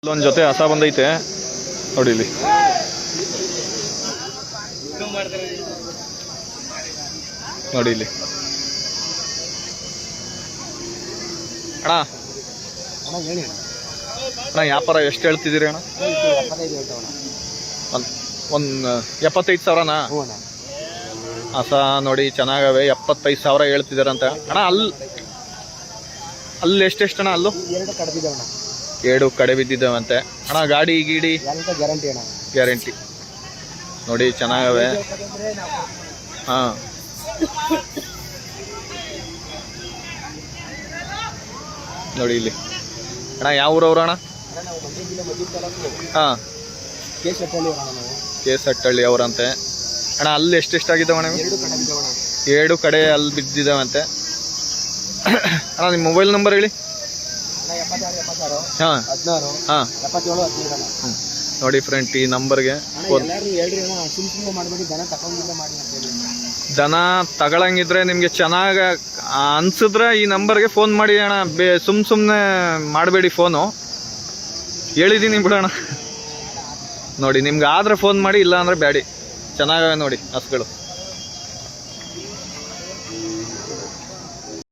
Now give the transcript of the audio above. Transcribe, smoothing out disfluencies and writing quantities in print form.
ಇಲ್ಲೊಂದು ಜೊತೆ ಹಸ ಬಂದೈತೆ ನೋಡಿ ಇಲ್ಲಿ. ನೋಡಿ ಇಲ್ಲಿ ಅಣ್ಣ. ಅಣ್ಣ ವ್ಯಾಪಾರ ಎಷ್ಟು ಹೇಳ್ತಿದ್ದೀರಿ ಅಣ್ಣ? ಒಂದು 75,000ನಾ? ಹಸ ನೋಡಿ ಚೆನ್ನಾಗವೆ, 75,000 ಹೇಳ್ತಿದಾರಂತ ಅಣ್ಣ. ಅಲ್ಲಿ ಎಷ್ಟೆಷ್ಟು ಅಣ್ಣ? ಅಲ್ಲೂ ಎರಡು ಕಡೆ ಬಿದ್ದಿದ್ದಾವಂತೆ ಅಣ್ಣ. ಗಾಡಿ ಗೀಡಿ ಗ್ಯಾರಂಟಿ ನೋಡಿ ಚೆನ್ನಾಗವೆ. ಹಾಂ ನೋಡಿ ಇಲ್ಲಿ ಅಣ್ಣ. ಯಾವ ಊರವ್ರು ಅಣ್ಣ? ಹಾಂ ಕೇಸಟ್ಟಳ್ಳಿ ಅವರಂತೆ ಅಣ್ಣ. ಅಲ್ಲಿ ಎಷ್ಟೆಷ್ಟಾಗಿದ್ದಾವಣ್ಣ? ಎರಡು ಕಡೆ ಅಲ್ಲಿ ಬಿದ್ದಿದ್ದಾವಂತೆ ಅಣ್ಣ. ನಿಮ್ಮ ಮೊಬೈಲ್ ನಂಬರ್ ಹೇಳಿ. ಹಾಂ ಹಾಂ ನೋಡಿ ಫ್ರೆಂಡ್, ಈ ನಂಬರ್ಗೆ ದನ ತಗೊಳಂಗಿದ್ರೆ ನಿಮಗೆ ಚೆನ್ನಾಗಿ ಅನ್ಸಿದ್ರೆ ಈ ನಂಬರ್ಗೆ ಫೋನ್ ಮಾಡಿ ಅಣ್ಣ. ಸುಮ್ಮನೆ ಮಾಡಬೇಡಿ ಫೋನು, ಹೇಳಿದ್ದೀನಿ ಬಿಡೋಣ. ನೋಡಿ ನಿಮ್ಗೆ ಆದ್ರೆ ಫೋನ್ ಮಾಡಿ, ಇಲ್ಲ ಅಂದರೆ ಬ್ಯಾಡಿ. ಚೆನ್ನಾಗವೆ ನೋಡಿ ಹಸುಗಳು.